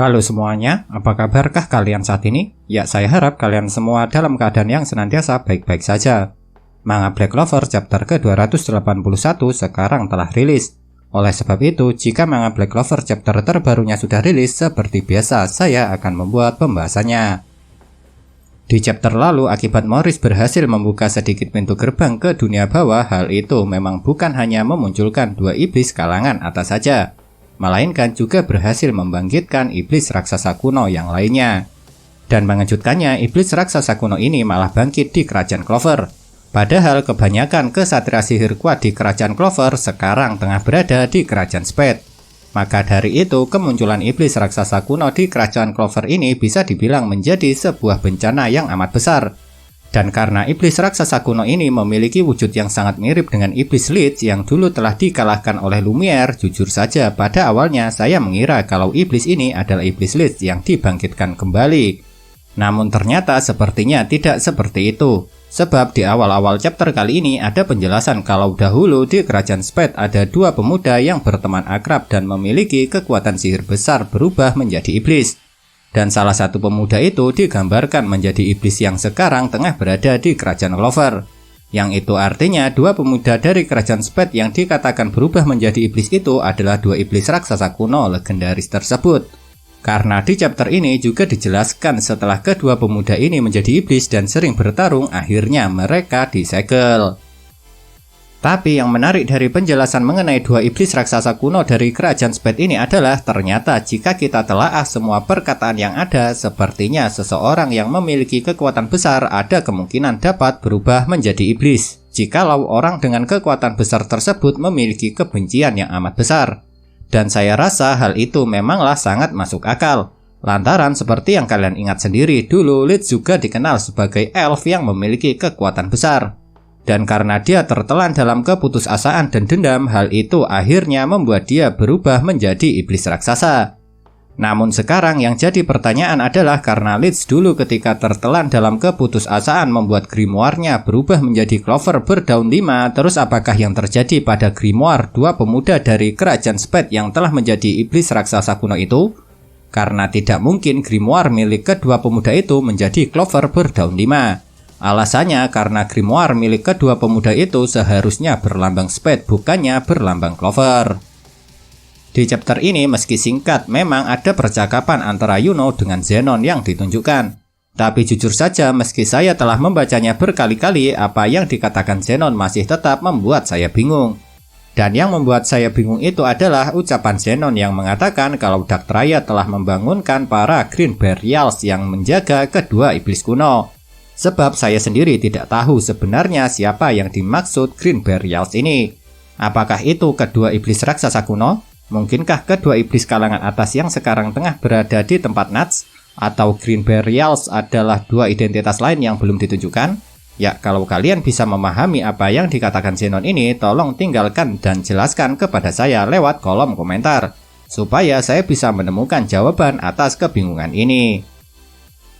Halo semuanya, apa kabarkah kalian saat ini? Ya, saya harap kalian semua dalam keadaan yang senantiasa baik-baik saja. Manga Black Clover chapter ke-281 sekarang telah rilis. Oleh sebab itu, jika manga Black Clover chapter terbarunya sudah rilis, seperti biasa saya akan membuat pembahasannya. Di chapter lalu, akibat Morris berhasil membuka sedikit pintu gerbang ke dunia bawah, hal itu memang bukan hanya memunculkan dua iblis kalangan atas saja, melainkan juga berhasil membangkitkan iblis raksasa kuno yang lainnya. Dan mengejutkannya, iblis raksasa kuno ini malah bangkit di kerajaan Clover. Padahal kebanyakan kesatria sihir kuat di kerajaan Clover sekarang tengah berada di kerajaan Spade. Maka dari itu, kemunculan iblis raksasa kuno di kerajaan Clover ini bisa dibilang menjadi sebuah bencana yang amat besar. Dan karena iblis raksasa kuno ini memiliki wujud yang sangat mirip dengan iblis Lich yang dulu telah dikalahkan oleh Lumiere, jujur saja pada awalnya saya mengira kalau iblis ini adalah iblis Lich yang dibangkitkan kembali. Namun ternyata sepertinya tidak seperti itu. Sebab di awal-awal chapter kali ini ada penjelasan kalau dahulu di kerajaan Spade ada dua pemuda yang berteman akrab dan memiliki kekuatan sihir besar berubah menjadi iblis. Dan salah satu pemuda itu digambarkan menjadi iblis yang sekarang tengah berada di kerajaan Clover. Yang itu artinya dua pemuda dari kerajaan Spade yang dikatakan berubah menjadi iblis itu adalah dua iblis raksasa kuno legendaris tersebut. Karena di chapter ini juga dijelaskan setelah kedua pemuda ini menjadi iblis dan sering bertarung, akhirnya mereka disegel. Tapi yang menarik dari penjelasan mengenai dua iblis raksasa kuno dari kerajaan Spade ini adalah ternyata jika kita telaah semua perkataan yang ada, sepertinya seseorang yang memiliki kekuatan besar ada kemungkinan dapat berubah menjadi iblis, jikalau orang dengan kekuatan besar tersebut memiliki kebencian yang amat besar. Dan saya rasa hal itu memanglah sangat masuk akal. Lantaran seperti yang kalian ingat sendiri, dulu Lich juga dikenal sebagai elf yang memiliki kekuatan besar. Dan karena dia tertelan dalam keputusasaan dan dendam, hal itu akhirnya membuat dia berubah menjadi iblis raksasa. Namun sekarang yang jadi pertanyaan adalah karena Lich dulu ketika tertelan dalam keputusasaan membuat grimoire-nya berubah menjadi Clover berdaun 5, terus apakah yang terjadi pada grimoire dua pemuda dari kerajaan Spade yang telah menjadi iblis raksasa kuno itu? Karena tidak mungkin grimoire milik kedua pemuda itu menjadi Clover berdaun 5. Alasannya karena grimoire milik kedua pemuda itu seharusnya berlambang Spade, bukannya berlambang Clover. Di chapter ini meski singkat memang ada percakapan antara Yuno dengan Zenon yang ditunjukkan. Tapi jujur saja meski saya telah membacanya berkali-kali, apa yang dikatakan Zenon masih tetap membuat saya bingung. Dan yang membuat saya bingung itu adalah ucapan Zenon yang mengatakan kalau Dagdraya telah membangunkan para Green Burials yang menjaga kedua iblis kuno. Sebab saya sendiri tidak tahu sebenarnya siapa yang dimaksud Green Burials ini. Apakah itu kedua iblis raksasa kuno? Mungkinkah kedua iblis kalangan atas yang sekarang tengah berada di tempat Nats? Atau Green Burials adalah dua identitas lain yang belum ditunjukkan? Ya, kalau kalian bisa memahami apa yang dikatakan Zenon ini, tolong tinggalkan dan jelaskan kepada saya lewat kolom komentar, supaya saya bisa menemukan jawaban atas kebingungan ini.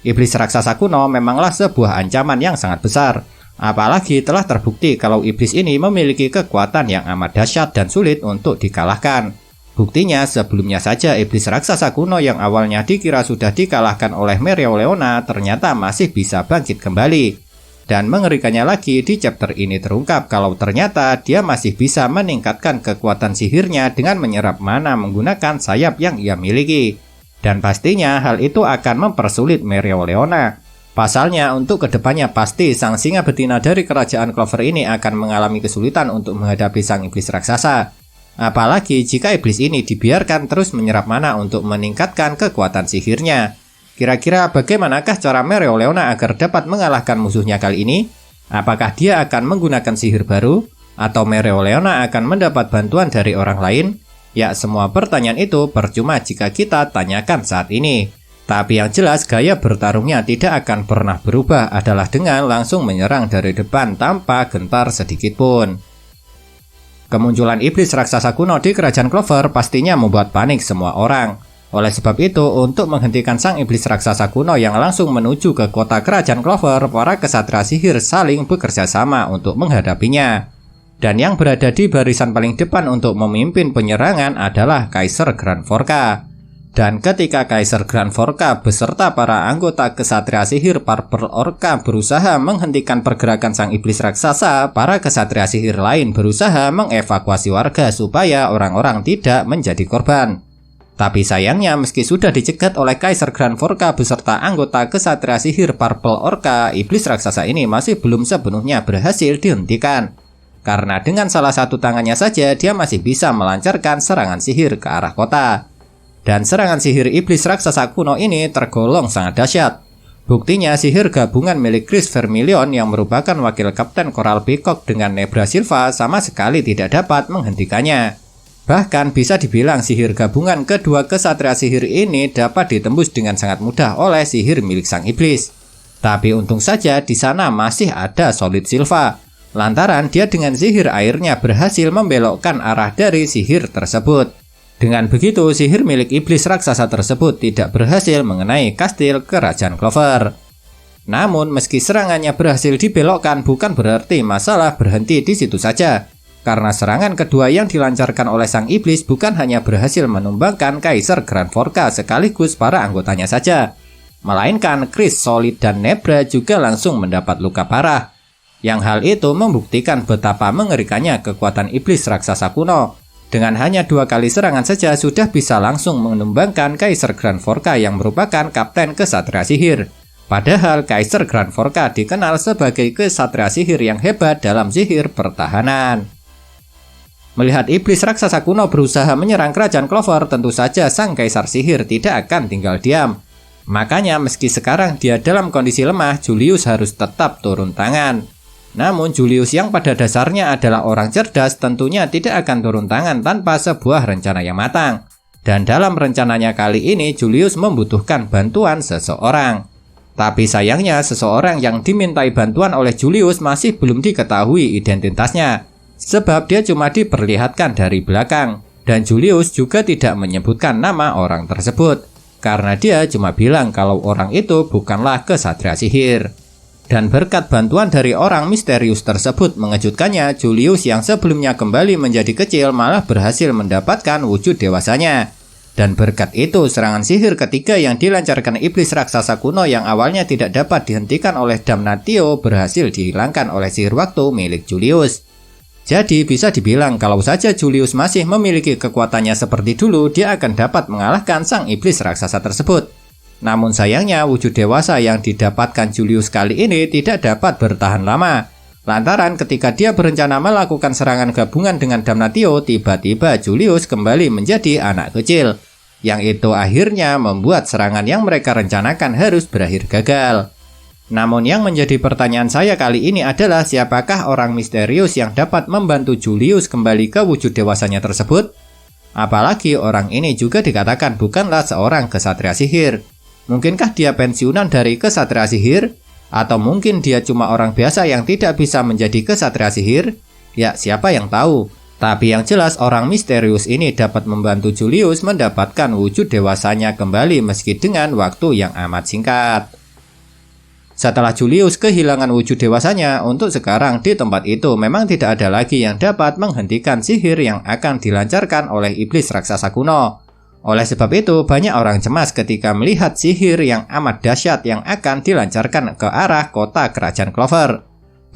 Iblis raksasa kuno memanglah sebuah ancaman yang sangat besar. Apalagi telah terbukti kalau iblis ini memiliki kekuatan yang amat dahsyat dan sulit untuk dikalahkan. Buktinya sebelumnya saja iblis raksasa kuno yang awalnya dikira sudah dikalahkan oleh Mereoleona ternyata masih bisa bangkit kembali. Dan mengerikannya lagi di chapter ini terungkap kalau ternyata dia masih bisa meningkatkan kekuatan sihirnya dengan menyerap mana menggunakan sayap yang ia miliki. Dan pastinya hal itu akan mempersulit Mereoleona. Pasalnya untuk kedepannya pasti sang singa betina dari kerajaan Clover ini akan mengalami kesulitan untuk menghadapi sang iblis raksasa. Apalagi jika iblis ini dibiarkan terus menyerap mana untuk meningkatkan kekuatan sihirnya. Kira-kira bagaimanakah cara Mereoleona agar dapat mengalahkan musuhnya kali ini? Apakah dia akan menggunakan sihir baru? Atau Mereoleona akan mendapat bantuan dari orang lain? Ya, semua pertanyaan itu percuma jika kita tanyakan saat ini. Tapi yang jelas gaya bertarungnya tidak akan pernah berubah adalah dengan langsung menyerang dari depan tanpa gentar sedikitpun. Kemunculan iblis raksasa kuno di kerajaan Clover pastinya membuat panik semua orang. Oleh sebab itu, untuk menghentikan sang iblis raksasa kuno yang langsung menuju ke kota kerajaan Clover, para kesatria sihir saling bekerja sama untuk menghadapinya. Dan yang berada di barisan paling depan untuk memimpin penyerangan adalah Kaiser Grand Forka. Dan ketika Kaiser Grand Vorka beserta para anggota kesatria sihir Purple Orca berusaha menghentikan pergerakan sang iblis raksasa, para kesatria sihir lain berusaha mengevakuasi warga supaya orang-orang tidak menjadi korban. Tapi sayangnya meski sudah dicegat oleh Kaiser Grand Vorka beserta anggota kesatria sihir Purple Orca, iblis raksasa ini masih belum sepenuhnya berhasil dihentikan. Karena dengan salah satu tangannya saja dia masih bisa melancarkan serangan sihir ke arah kota. Dan serangan sihir iblis raksasa kuno ini tergolong sangat dahsyat. Buktinya sihir gabungan milik Chris Vermilion yang merupakan wakil Kapten Coral Peacock dengan Nebra Silva sama sekali tidak dapat menghentikannya. Bahkan bisa dibilang sihir gabungan kedua kesatria sihir ini dapat ditembus dengan sangat mudah oleh sihir milik sang iblis. Tapi untung saja di sana masih ada Solid Silva, lantaran dia dengan sihir airnya berhasil membelokkan arah dari sihir tersebut. Dengan begitu, sihir milik iblis raksasa tersebut tidak berhasil mengenai kastil Kerajaan Clover. Namun, meski serangannya berhasil dibelokkan, bukan berarti masalah berhenti di situ saja. Karena serangan kedua yang dilancarkan oleh sang iblis bukan hanya berhasil menumbangkan Kaiser Grand Vorka sekaligus para anggotanya saja, melainkan Chris, Solid, dan Nebra juga langsung mendapat luka parah. Yang hal itu membuktikan betapa mengerikannya kekuatan iblis raksasa kuno. Dengan hanya 2 kali serangan saja sudah bisa langsung menumbangkan Kaiser Grand Vorka yang merupakan kapten kesatria sihir. Padahal Kaiser Grand Vorka dikenal sebagai kesatria sihir yang hebat dalam sihir pertahanan. Melihat iblis raksasa kuno berusaha menyerang Kerajaan Clover, tentu saja sang kaisar sihir tidak akan tinggal diam. Makanya meski sekarang dia dalam kondisi lemah, Julius harus tetap turun tangan. Namun Julius yang pada dasarnya adalah orang cerdas tentunya tidak akan turun tangan tanpa sebuah rencana yang matang. Dan dalam rencananya kali ini Julius membutuhkan bantuan seseorang. Tapi sayangnya seseorang yang dimintai bantuan oleh Julius masih belum diketahui identitasnya. Sebab dia cuma diperlihatkan dari belakang. Dan Julius juga tidak menyebutkan nama orang tersebut. Karena dia cuma bilang kalau orang itu bukanlah kesatria sihir. Dan berkat bantuan dari orang misterius tersebut mengejutkannya, Julius yang sebelumnya kembali menjadi kecil malah berhasil mendapatkan wujud dewasanya. Dan berkat itu serangan sihir ketiga yang dilancarkan iblis raksasa kuno yang awalnya tidak dapat dihentikan oleh Damnatio berhasil dihilangkan oleh sihir waktu milik Julius. Jadi bisa dibilang kalau saja Julius masih memiliki kekuatannya seperti dulu, dia akan dapat mengalahkan sang iblis raksasa tersebut. Namun sayangnya wujud dewasa yang didapatkan Julius kali ini tidak dapat bertahan lama. Lantaran ketika dia berencana melakukan serangan gabungan dengan Damnatio, tiba-tiba Julius kembali menjadi anak kecil. Yang itu akhirnya membuat serangan yang mereka rencanakan harus berakhir gagal. Namun yang menjadi pertanyaan saya kali ini adalah siapakah orang misterius yang dapat membantu Julius kembali ke wujud dewasanya tersebut? Apalagi orang ini juga dikatakan bukanlah seorang kesatria sihir. Mungkinkah dia pensiunan dari kesatria sihir? Atau mungkin dia cuma orang biasa yang tidak bisa menjadi kesatria sihir? Ya, siapa yang tahu. Tapi yang jelas orang misterius ini dapat membantu Julius mendapatkan wujud dewasanya kembali meski dengan waktu yang amat singkat. Setelah Julius kehilangan wujud dewasanya, untuk sekarang di tempat itu memang tidak ada lagi yang dapat menghentikan sihir yang akan dilancarkan oleh iblis raksasa kuno. Oleh sebab itu, banyak orang cemas ketika melihat sihir yang amat dahsyat yang akan dilancarkan ke arah kota Kerajaan Clover.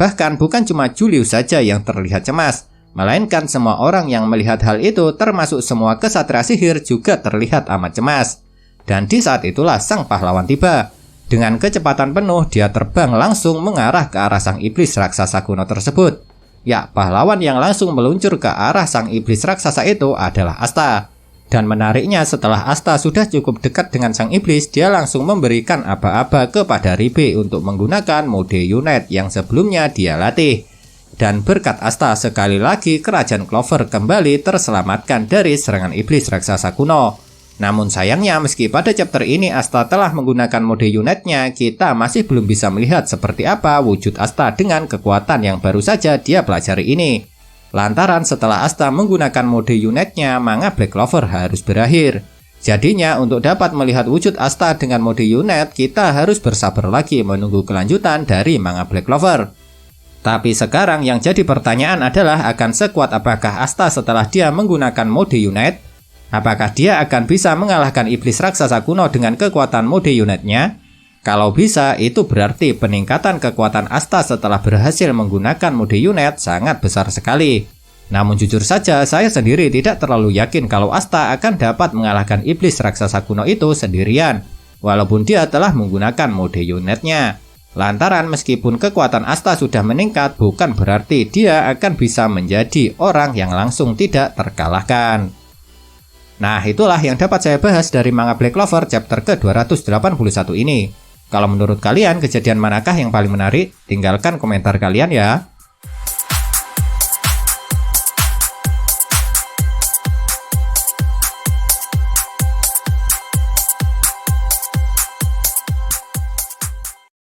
Bahkan bukan cuma Julius saja yang terlihat cemas, melainkan semua orang yang melihat hal itu termasuk semua kesatria sihir juga terlihat amat cemas. Dan di saat itulah sang pahlawan tiba. Dengan kecepatan penuh, dia terbang langsung mengarah ke arah sang iblis raksasa kuno tersebut. Ya, pahlawan yang langsung meluncur ke arah sang iblis raksasa itu adalah Asta. Dan menariknya setelah Asta sudah cukup dekat dengan sang iblis, dia langsung memberikan aba-aba kepada Ribe untuk menggunakan mode unit yang sebelumnya dia latih. Dan berkat Asta sekali lagi Kerajaan Clover kembali terselamatkan dari serangan iblis raksasa kuno. Namun sayangnya meski pada chapter ini Asta telah menggunakan mode unitnya, kita masih belum bisa melihat seperti apa wujud Asta dengan kekuatan yang baru saja dia pelajari ini. Lantaran setelah Asta menggunakan mode unitnya, manga Black Clover harus berakhir. Jadinya untuk dapat melihat wujud Asta dengan mode unit, kita harus bersabar lagi menunggu kelanjutan dari manga Black Clover. Tapi sekarang yang jadi pertanyaan adalah akan sekuat apakah Asta setelah dia menggunakan mode unit? Apakah dia akan bisa mengalahkan iblis raksasa kuno dengan kekuatan mode unitnya? Kalau bisa, itu berarti peningkatan kekuatan Asta setelah berhasil menggunakan mode unit sangat besar sekali. Namun jujur saja, saya sendiri tidak terlalu yakin kalau Asta akan dapat mengalahkan iblis raksasa kuno itu sendirian, walaupun dia telah menggunakan mode unitnya. Lantaran meskipun kekuatan Asta sudah meningkat, bukan berarti dia akan bisa menjadi orang yang langsung tidak terkalahkan. Nah, itulah yang dapat saya bahas dari manga Black Clover chapter ke-281 ini. Kalau menurut kalian, kejadian manakah yang paling menarik? Tinggalkan komentar kalian ya.